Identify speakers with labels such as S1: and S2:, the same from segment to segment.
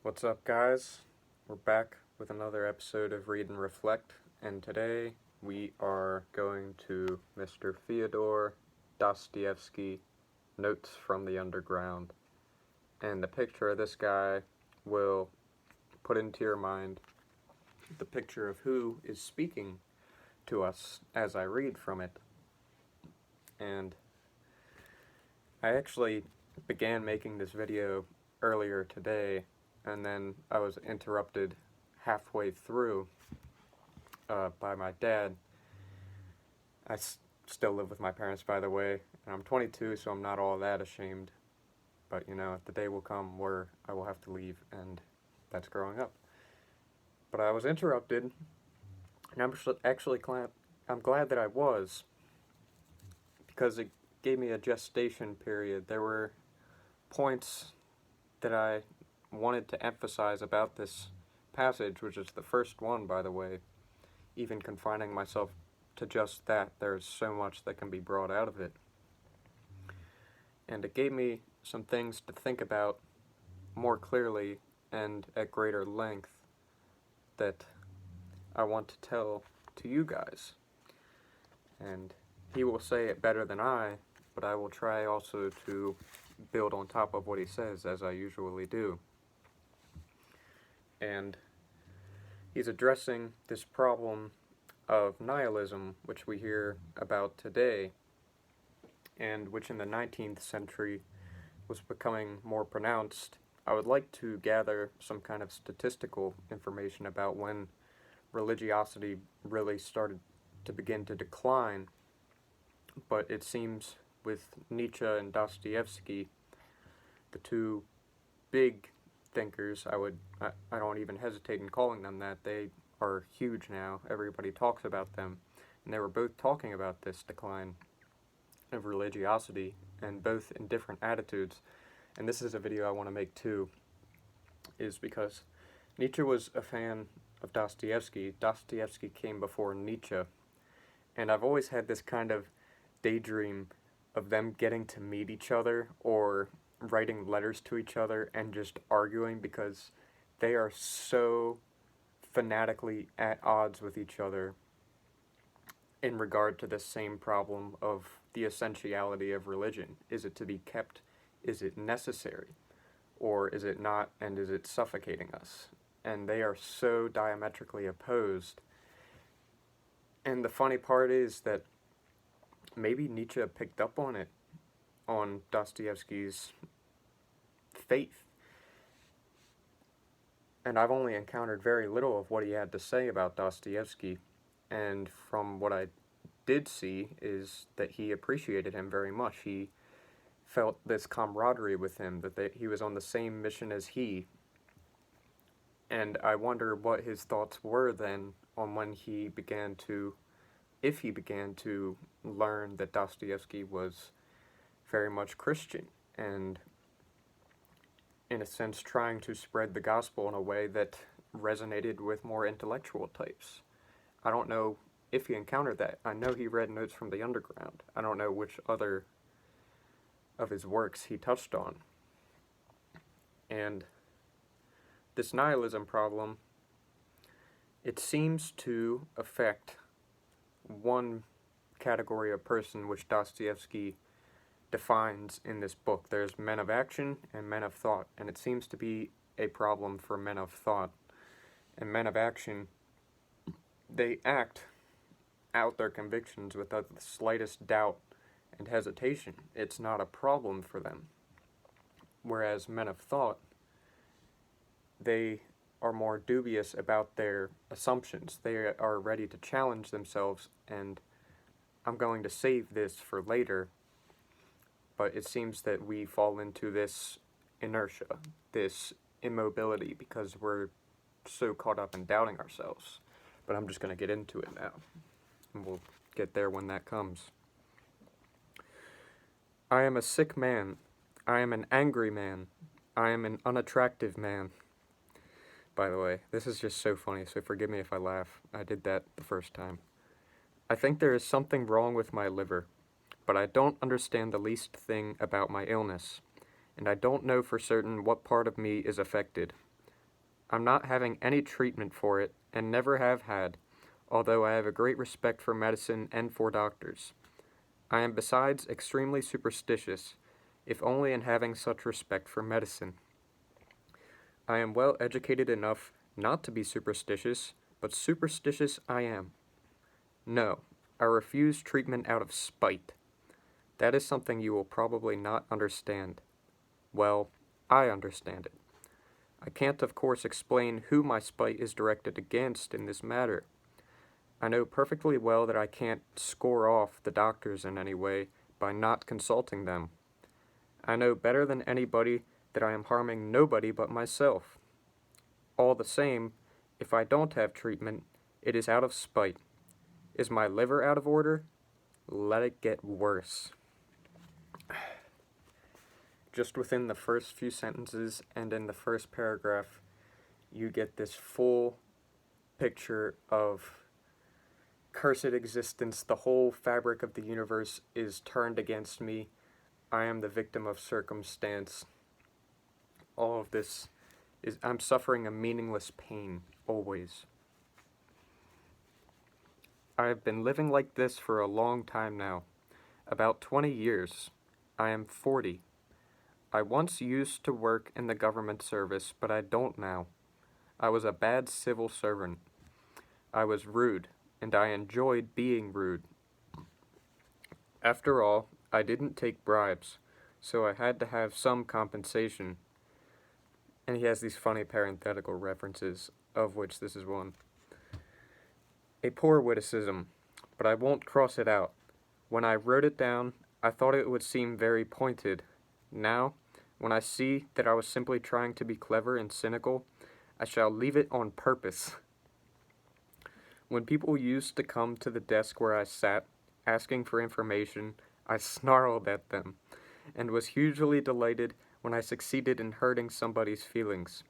S1: What's up, guys? We're back with another episode of Read and Reflect, and today we are going to Mr. Fyodor Dostoevsky, Notes from the Underground. And the picture of this guy will put into your mind the picture of who is speaking to us as I read from it. And I actually began making this video earlier today, and then I was interrupted halfway through by my dad. I still live with my parents, by the way, and I'm 22, so I'm not all that ashamed. But, the day will come where I will have to leave, and that's growing up. But I was interrupted, and I'm glad that I was, because it gave me a gestation period. There were points that I wanted to emphasize about this passage, which is the first one, by the way. Even confining myself to just that, there's so much that can be brought out of it. And it gave me some things to think about more clearly and at greater length that I want to tell to you guys. And he will say it better than I, but I will try also to build on top of what he says, as I usually do. And he's addressing this problem of nihilism, which we hear about today, and which in the 19th century was becoming more pronounced. I would like to gather some kind of statistical information about when religiosity really started to begin to decline, but it seems with Nietzsche and Dostoevsky, the two big thinkers, I don't even hesitate in calling them that. They are huge now. Everybody talks about them, and they were both talking about this decline of religiosity, and both in different attitudes. And this is a video I want to make too, is because Nietzsche was a fan of Dostoevsky. Dostoevsky came before Nietzsche, and I've always had this kind of daydream of them getting to meet each other or writing letters to each other and just arguing, because they are so fanatically at odds with each other in regard to the same problem of the essentiality of religion. Is it to be kept? Is it necessary? Or is it not, and is it suffocating us? And they are so diametrically opposed. And the funny part is that maybe Nietzsche picked up on it, on Dostoevsky's faith. And I've only encountered very little of what he had to say about Dostoevsky, and from what I did see is that he appreciated him very much. He felt this camaraderie with him, that he was on the same mission as he. And I wonder what his thoughts were then on when he began to, if he began to learn that Dostoevsky was very much Christian, and in a sense trying to spread the gospel in a way that resonated with more intellectual types. I don't know if he encountered that. I know he read Notes from the Underground. I don't know which other of his works he touched on. And this nihilism problem, it seems to affect one category of person which Dostoevsky defines in this book. There's men of action and men of thought, and it seems to be a problem for men of thought. And men of action, they act out their convictions without the slightest doubt and hesitation. It's not a problem for them. Whereas men of thought, they are more dubious about their assumptions. They are ready to challenge themselves, and I'm going to save this for later, but it seems that we fall into this inertia, this immobility, because we're so caught up in doubting ourselves. But I'm just going to get into it now, and we'll get there when that comes. I am a sick man. I am an angry man. I am an unattractive man. By the way, this is just so funny, so forgive me if I laugh. I did that the first time. I think there is something wrong with my liver, but I don't understand the least thing about my illness, and I don't know for certain what part of me is affected. I'm not having any treatment for it, and never have had, although I have a great respect for medicine and for doctors. I am besides extremely superstitious, if only in having such respect for medicine. I am well educated enough not to be superstitious, but superstitious I am. No, I refuse treatment out of spite. That is something you will probably not understand. Well, I understand it. I can't, of course, explain who my spite is directed against in this matter. I know perfectly well that I can't score off the doctors in any way by not consulting them. I know better than anybody that I am harming nobody but myself. All the same, if I don't have treatment, it is out of spite. Is my liver out of order? Let it get worse. Just within the first few sentences and in the first paragraph, you get this full picture of cursed existence. The whole fabric of the universe is turned against me. I am the victim of circumstance. All of this is, I'm suffering a meaningless pain, always. I have been living like this for a long time now, about 20 years. I am 40. I once used to work in the government service, but I don't now. I was a bad civil servant. I was rude, and I enjoyed being rude. After all, I didn't take bribes, so I had to have some compensation. And he has these funny parenthetical references, of which this is one. A poor witticism, but I won't cross it out. When I wrote it down, I thought it would seem very pointed. Now, when I see that I was simply trying to be clever and cynical, I shall leave it on purpose. When people used to come to the desk where I sat, asking for information, I snarled at them, and was hugely delighted when I succeeded in hurting somebody's feelings.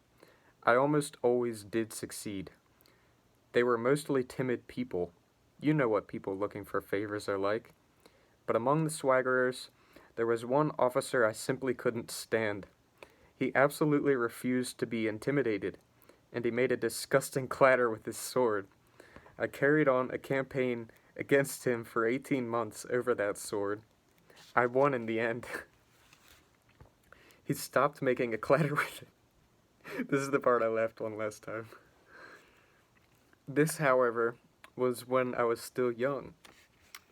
S1: I almost always did succeed. They were mostly timid people. You know what people looking for favors are like. But among the swaggerers, there was one officer I simply couldn't stand. He absolutely refused to be intimidated, and he made a disgusting clatter with his sword. I carried on a campaign against him for 18 months over that sword. I won in the end. He stopped making a clatter with it. This is the part I left on last time. This, however, was when I was still young.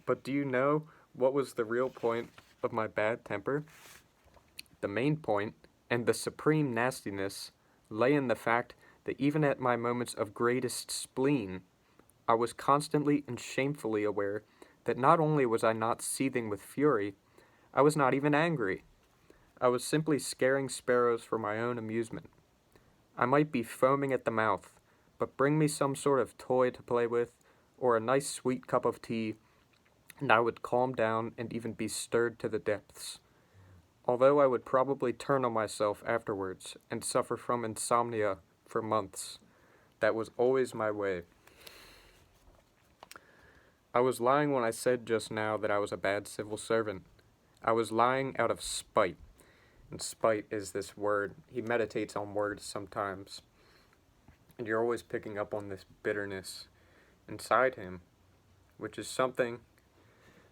S1: But do you know what was the real point of my bad temper? The main point, and the supreme nastiness, lay in the fact that even at my moments of greatest spleen, I was constantly and shamefully aware that not only was I not seething with fury, I was not even angry. I was simply scaring sparrows for my own amusement. I might be foaming at the mouth, but bring me some sort of toy to play with, or a nice sweet cup of tea, and I would calm down and even be stirred to the depths. Although I would probably turn on myself afterwards and suffer from insomnia for months, that was always my way. I was lying when I said just now that I was a bad civil servant. I was lying out of spite. And spite is this word. He meditates on words sometimes. And you're always picking up on this bitterness inside him, which is something,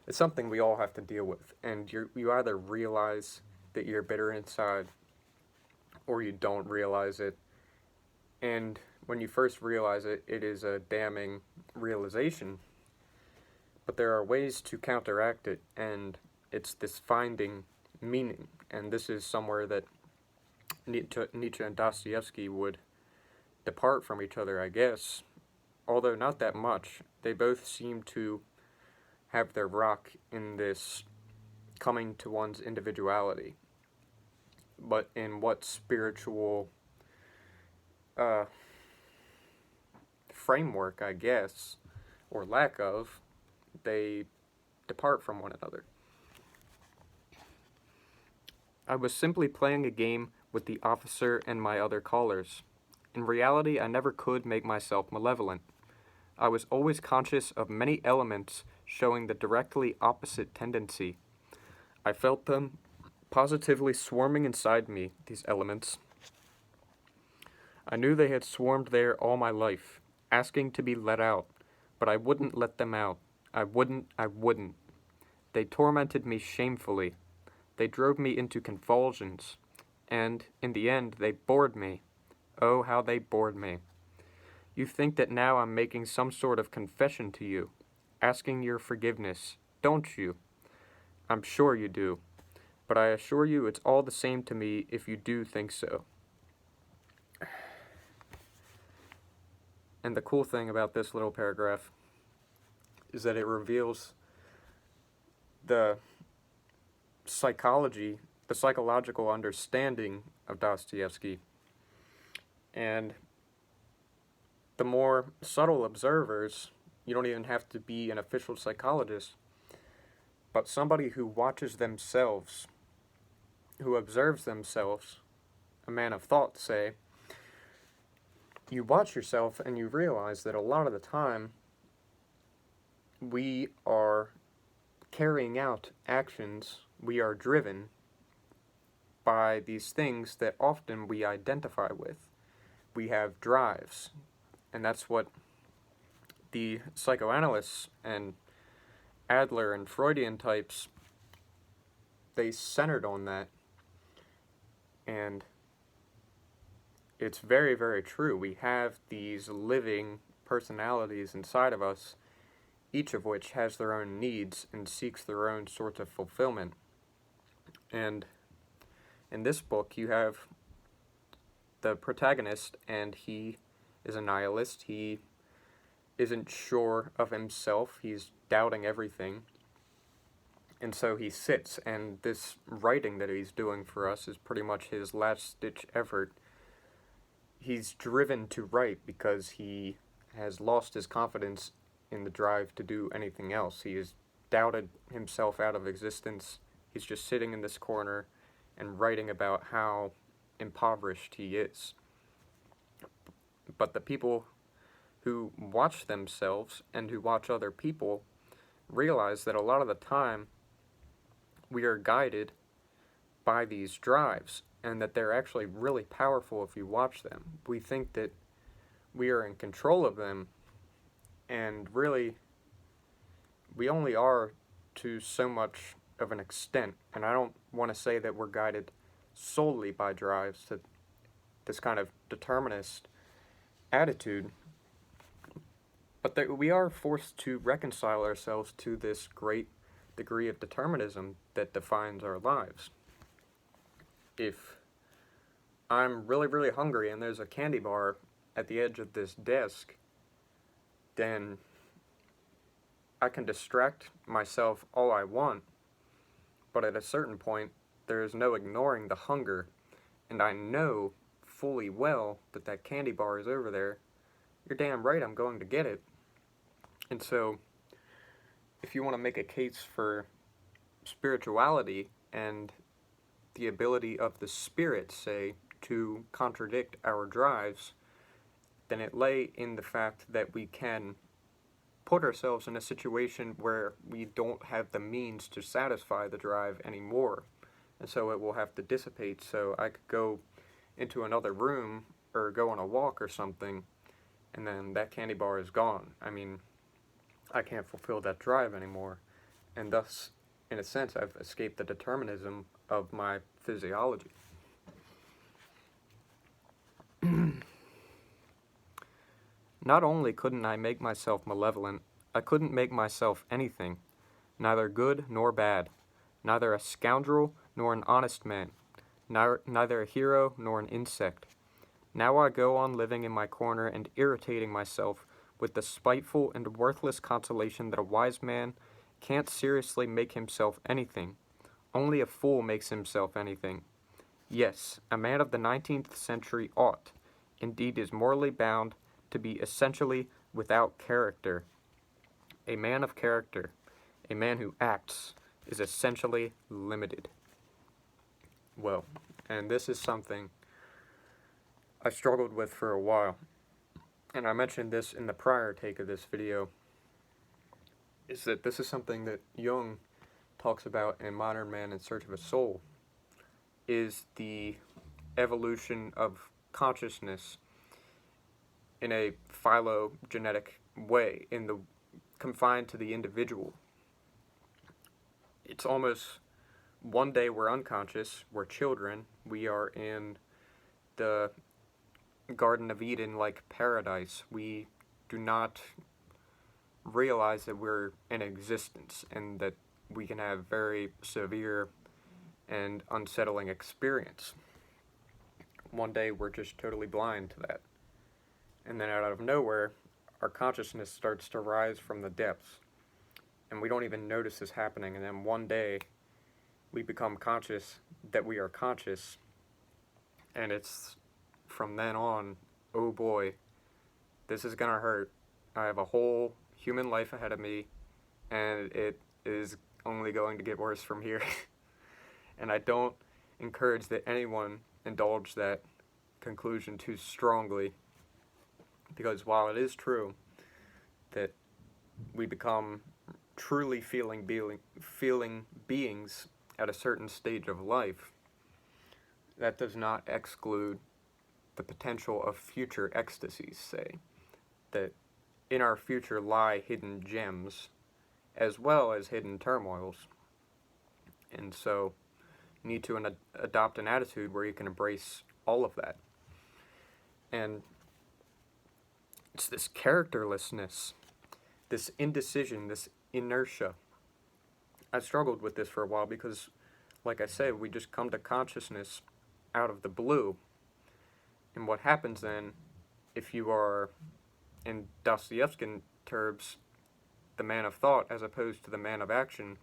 S1: it's something we all have to deal with. And you either realize that you're bitter inside, or you don't realize it. And when you first realize it, it is a damning realization. But there are ways to counteract it, and it's this finding meaning. And this is somewhere that Nietzsche and Dostoevsky would depart from each other, I guess. Although not that much. They both seem to have their rock in this coming to one's individuality. But in what spiritual framework, I guess, or lack of, they depart from one another. I was simply playing a game with the officer and my other callers. In reality, I never could make myself malevolent. I was always conscious of many elements showing the directly opposite tendency. I felt them positively swarming inside me, these elements. I knew they had swarmed there all my life, asking to be let out, but I wouldn't let them out. I wouldn't. They tormented me shamefully. They drove me into convulsions, and, in the end, they bored me. Oh, how they bored me. You think that now I'm making some sort of confession to you, asking your forgiveness, don't you? I'm sure you do, but I assure you it's all the same to me if you do think so. And the cool thing about this little paragraph is that it reveals the psychology, the psychological understanding of Dostoevsky. And the more subtle observers, you don't even have to be an official psychologist, but somebody who watches themselves, who observes themselves, a man of thought, say, you watch yourself and you realize that a lot of the time we are carrying out actions, we are driven by these things that often we identify with. We have drives, and that's what the psychoanalysts and Adler and Freudian types, they centered on that. And it's very, very true. We have these living personalities inside of us, each of which has their own needs and seeks their own sorts of fulfillment. And in this book, you have the protagonist, and he is a nihilist. He isn't sure of himself. He's doubting everything. And so he sits, and this writing that he's doing for us is pretty much his last-ditch effort. He's driven to write because he has lost his confidence in the drive to do anything else. He has doubted himself out of existence. He's just sitting in this corner and writing about how impoverished he is. But the people who watch themselves and who watch other people realize that a lot of the time we are guided by these drives, and that they're actually really powerful if you watch them. We think that we are in control of them, and really, we only are to so much of an extent. And I don't want to say that we're guided solely by drives, to this kind of determinist attitude, but that we are forced to reconcile ourselves to this great degree of determinism that defines our lives. If I'm really, really hungry and there's a candy bar at the edge of this desk, then I can distract myself all I want, but at a certain point, there is no ignoring the hunger, and I know fully well that that candy bar is over there. You're damn right I'm going to get it. And so, if you want to make a case for spirituality and the ability of the spirit, say, to contradict our drives, then it lay in the fact that we can put ourselves in a situation where we don't have the means to satisfy the drive anymore. And so it will have to dissipate. So I could go into another room or go on a walk or something, and then that candy bar is gone. I mean, I can't fulfill that drive anymore. And thus, in a sense, I've escaped the determinism of my physiology. Not only couldn't I make myself malevolent, I couldn't make myself anything, neither good nor bad, neither a scoundrel nor an honest man, neither a hero nor an insect. Now I go on living in my corner and irritating myself with the spiteful and worthless consolation that a wise man can't seriously make himself anything. Only a fool makes himself anything. Yes, a man of the 19th century ought, indeed is morally bound, to be essentially without character. A man of character, a man who acts, is essentially limited. Well, and this is something I struggled with for a while, and I mentioned this in the prior take of this video, is that this is something that Jung talks about in Modern Man in Search of a Soul, is the evolution of consciousness in a phylogenetic way, confined to the individual. It's almost one day we're unconscious, we're children, we are in the Garden of Eden like paradise. We do not realize that we're in existence and that we can have very severe and unsettling experience. One day we're just totally blind to that. And then out of nowhere, our consciousness starts to rise from the depths. And we don't even notice this happening. And then one day, we become conscious that we are conscious. And it's from then on, oh boy, this is gonna hurt. I have a whole human life ahead of me, and it is only going to get worse from here. And I don't encourage that anyone indulge that conclusion too strongly, because while it is true that we become truly feeling beings at a certain stage of life, that does not exclude the potential of future ecstasies, say, that in our future lie hidden gems as well as hidden turmoils. And so you need to adopt an attitude where you can embrace all of that. And it's this characterlessness, this indecision, this inertia. I struggled with this for a while because, like I say, we just come to consciousness out of the blue. And what happens then, if you are, in Dostoevsky terms, the man of thought as opposed to the man of action,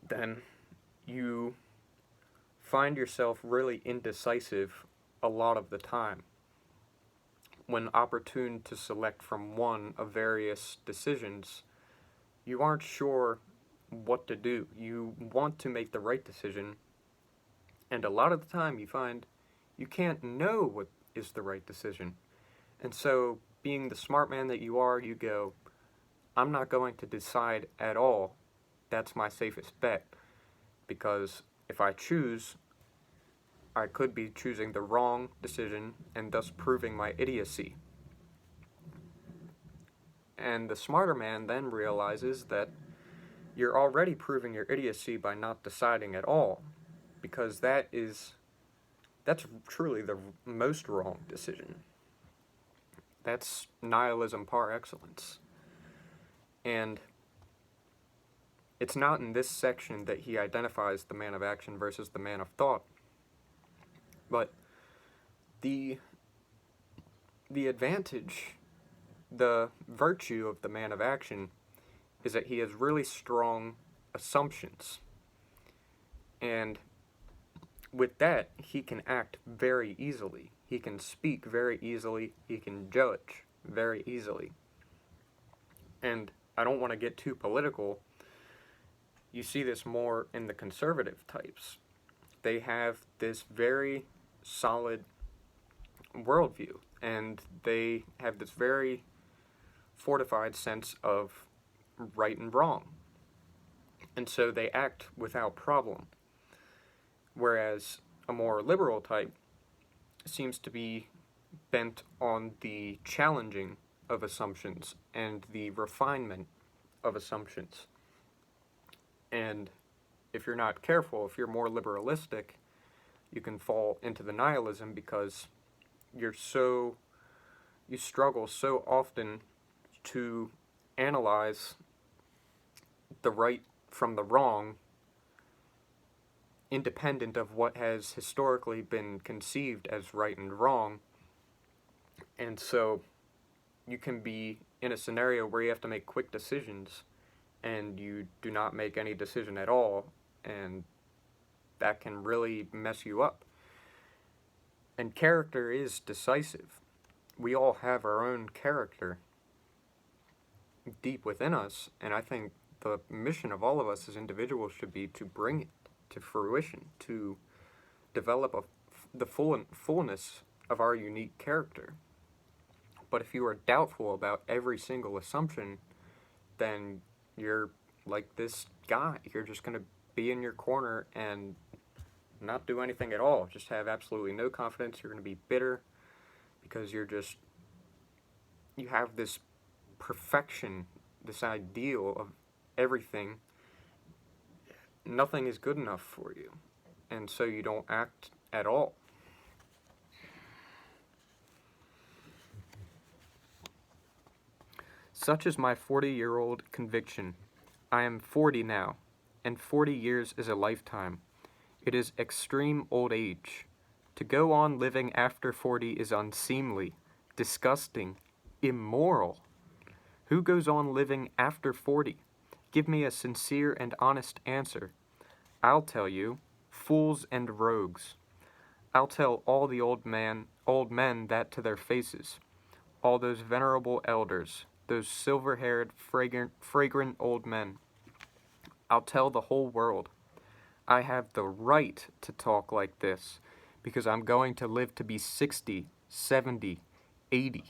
S1: then you find yourself really indecisive a lot of the time. When opportune to select from one of various decisions, you aren't sure what to do. You want to make the right decision, and a lot of the time you find you can't know what is the right decision. And so, being the smart man that you are, you go, I'm not going to decide at all. That's my safest bet. Because if I choose, I could be choosing the wrong decision and thus proving my idiocy. And the smarter man then realizes that you're already proving your idiocy by not deciding at all. Because that's truly the most wrong decision. That's nihilism par excellence. And it's not in this section that he identifies the man of action versus the man of thought. But the advantage, the virtue of the man of action is that he has really strong assumptions. And with that, he can act very easily. He can speak very easily. He can judge very easily. And I don't want to get too political. You see this more in the conservative types. They have this very solid worldview, and they have this very fortified sense of right and wrong. And so they act without problem. Whereas a more liberal type seems to be bent on the challenging of assumptions and the refinement of assumptions. And if you're not careful, if you're more liberalistic, you can fall into the nihilism because you struggle so often to analyze the right from the wrong, independent of what has historically been conceived as right and wrong. And so you can be in a scenario where you have to make quick decisions and you do not make any decision at all, and that can really mess you up. And character is decisive. We all have our own character deep within us, and I think the mission of all of us as individuals should be to bring it to fruition, to develop the fullness of our unique character. But if you are doubtful about every single assumption, then you're like this guy. You're just going to be in your corner and not do anything at all. Just have absolutely no confidence. You're going to be bitter because you have this perfection, this ideal of everything. Nothing is good enough for you, and so you don't act at all. Such is my 40-year-old conviction. I am 40 now, and 40 years is a lifetime. It is extreme old age. To go on living after 40 is unseemly, disgusting, immoral. Who goes on living after 40? Give me a sincere and honest answer. I'll tell you, fools and rogues. I'll tell all the old men that to their faces. All those venerable elders, those silver-haired, fragrant old men. I'll tell the whole world. I have the right to talk like this, because I'm going to live to be 60, 70, 80.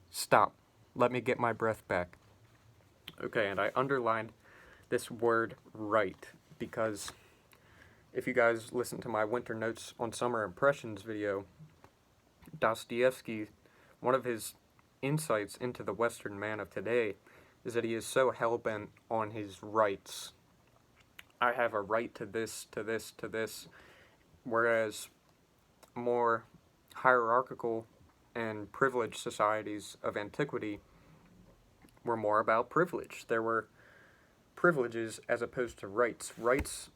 S1: Stop. Let me get my breath back. Okay, and I underlined this word right, because if you guys listen to my Winter Notes on Summer Impressions video, Dostoevsky, one of his insights into the Western man of today is that he is so hell-bent on his rights. I have a right to this, to this, to this, whereas more hierarchical and privileged societies of antiquity were more about privilege. There were privileges as opposed to rights. Rights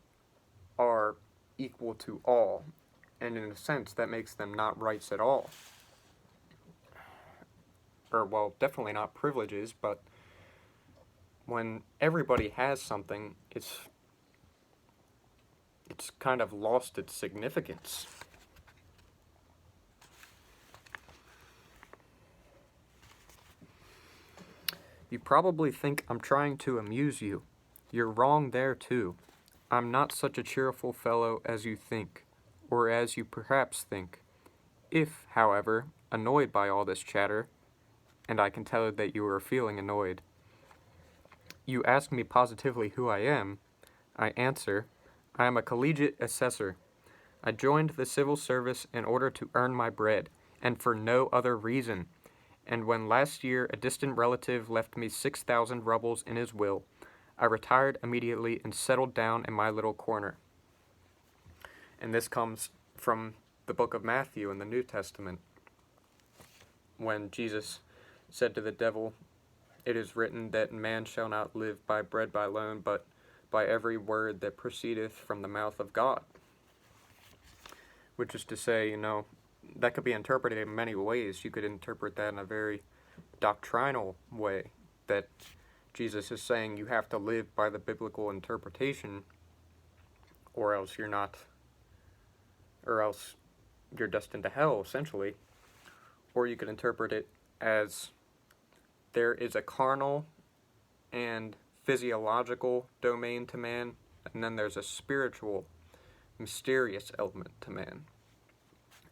S1: are equal to all, and in a sense that makes them not rights at all. Or, well, definitely not privileges, but when everybody has something, it's kind of lost its significance. You probably think I'm trying to amuse you. You're wrong there, too. I'm not such a cheerful fellow as you think, or as you perhaps think. If, however, annoyed by all this chatter, and I can tell that you are feeling annoyed, you ask me positively who I am, I answer, I am a collegiate assessor. I joined the civil service in order to earn my bread, and for no other reason. And when last year a distant relative left me 6,000 rubles in his will, I retired immediately and settled down in my little corner. And this comes from the book of Matthew in the New Testament, when Jesus said to the devil, "It is written that man shall not live by bread alone, but by every word that proceedeth from the mouth of God." Which is to say, that could be interpreted in many ways. You could interpret that in a very doctrinal way, that Jesus is saying you have to live by the biblical interpretation, or else you're destined to hell, essentially. Or you could interpret it as there is a carnal and physiological domain to man, and then there's a spiritual, mysterious element to man.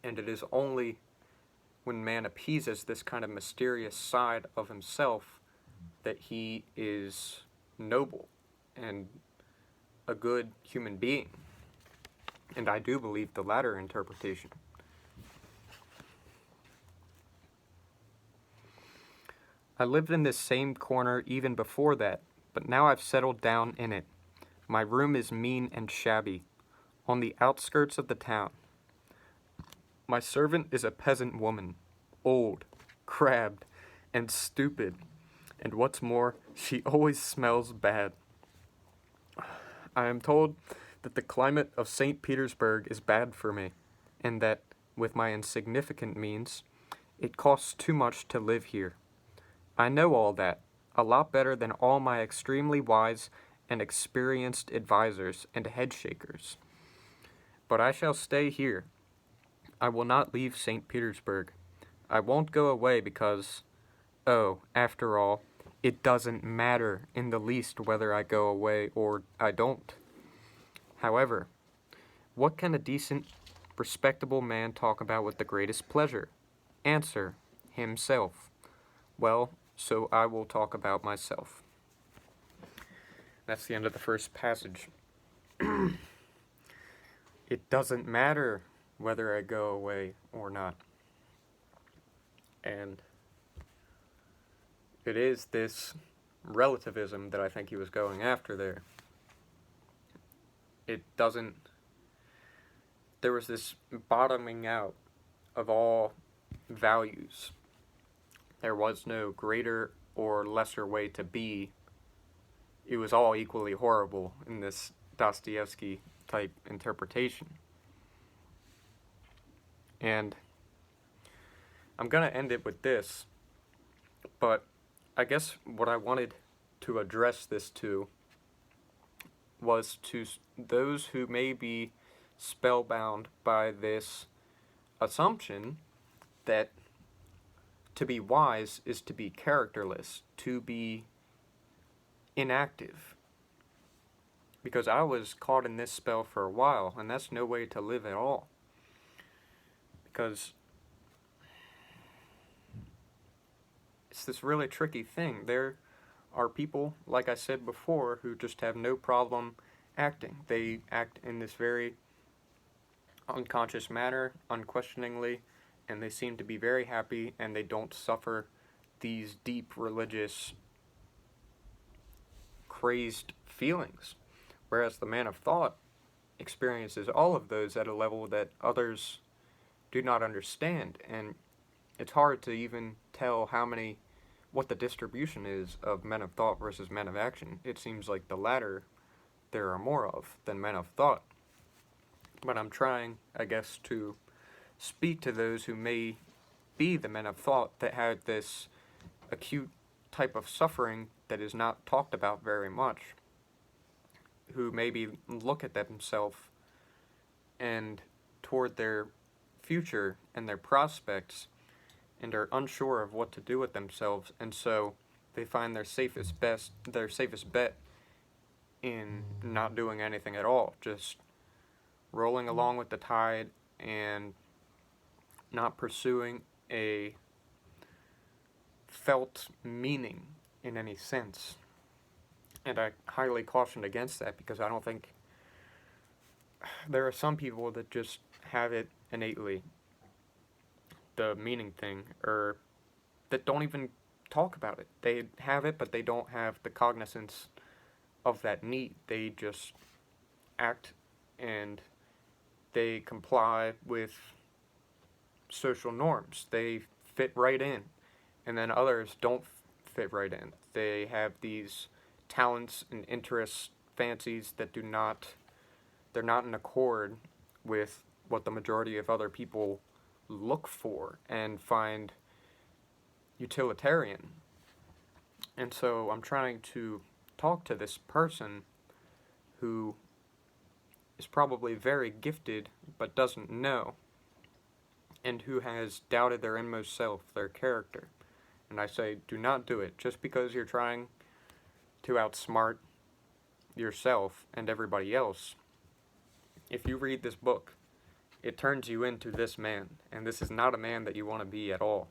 S1: And it is only when man appeases this kind of mysterious side of himself that he is noble and a good human being. And I do believe the latter interpretation. I lived in this same corner even before that, but now I've settled down in it. My room is mean and shabby, on the outskirts of the town. My servant is a peasant woman, old, crabbed, and stupid, and what's more, she always smells bad. I am told that the climate of St. Petersburg is bad for me, and that, with my insignificant means, it costs too much to live here. I know all that, a lot better than all my extremely wise and experienced advisors and headshakers. But I shall stay here. I will not leave St. Petersburg. I won't go away because, after all, it doesn't matter in the least whether I go away or I don't. However, what can a decent, respectable man talk about with the greatest pleasure? Answer, himself. Well, so I will talk about myself. That's the end of the first passage. It doesn't matter whether I go away or not. And it is this relativism that I think he was going after there. It doesn't... There was this bottoming out of all values. There was no greater or lesser way to be. It was all equally horrible in this Dostoevsky type interpretation. And I'm going to end it with this, but I guess what I wanted to address this to was to those who may be spellbound by this assumption that to be wise is to be characterless, to be inactive. Because I was caught in this spell for a while, and that's no way to live at all. Because it's this really tricky thing. There are people, like I said before, who just have no problem acting. They act in this very unconscious manner, unquestioningly, and they seem to be very happy, and they don't suffer these deep religious, crazed feelings. Whereas the man of thought experiences all of those at a level that others do not understand, and it's hard to even tell what the distribution is of men of thought versus men of action. It seems like the latter there are more of than men of thought. But I'm trying, I guess, to speak to those who may be the men of thought that had this acute type of suffering that is not talked about very much, who maybe look at themselves and toward their future and their prospects and are unsure of what to do with themselves, and so they find their safest bet in not doing anything at all, just rolling along with the tide and not pursuing a felt meaning in any sense. And I highly caution against that, because I don't think there are some people that just have it innately, the meaning thing, or that don't even talk about it. They have it, but they don't have the cognizance of that need. They just act and they comply with social norms. They fit right in, and then others don't fit right in. They have these talents and interests, fancies that they're not in accord with what the majority of other people look for and find utilitarian. And so I'm trying to talk to this person who is probably very gifted but doesn't know, and who has doubted their inmost self, their character. And I say, do not do it. Just because you're trying to outsmart yourself and everybody else, if you read this book, it turns you into this man, and this is not a man that you want to be at all.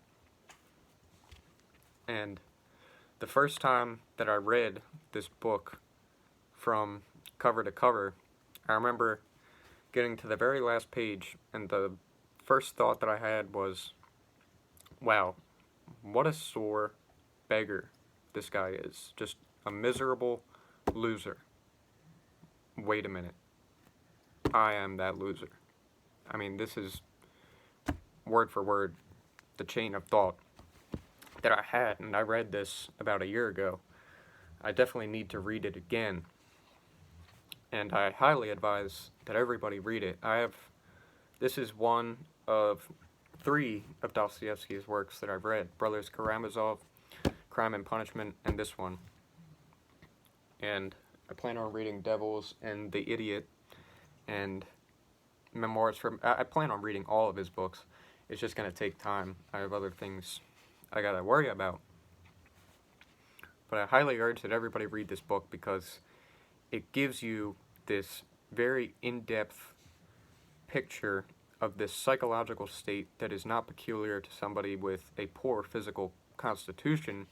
S1: And the first time that I read this book from cover to cover, I remember getting to the very last page, and the first thought that I had was, wow, what a sore beggar this guy is. Just a miserable loser. Wait a minute. I am that loser. I mean, this is word for word the chain of thought that I had, and I read this about a year ago. I definitely need to read it again, and I highly advise that everybody read it. This is one of 3 of Dostoevsky's works that I've read: Brothers Karamazov, Crime and Punishment, and this one. And I plan on reading Devils and The Idiot and Memoirs from... I plan on reading all of his books. It's just going to take time. I have other things I got to worry about. But I highly urge that everybody read this book, because it gives you this very in-depth picture of this psychological state that is not peculiar to somebody with a poor physical constitution,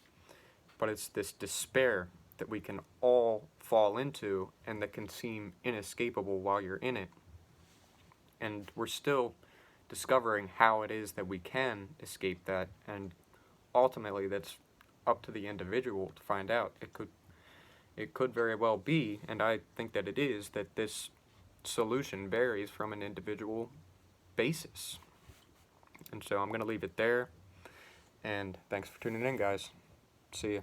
S1: but it's this despair that we can all fall into and that can seem inescapable while you're in it. And we're still discovering how it is that we can escape that, and ultimately that's up to the individual to find out. It could very well be, and I think that it is, that this solution varies from an individual basis. And so I'm going to leave it there, and thanks for tuning in, guys. See ya.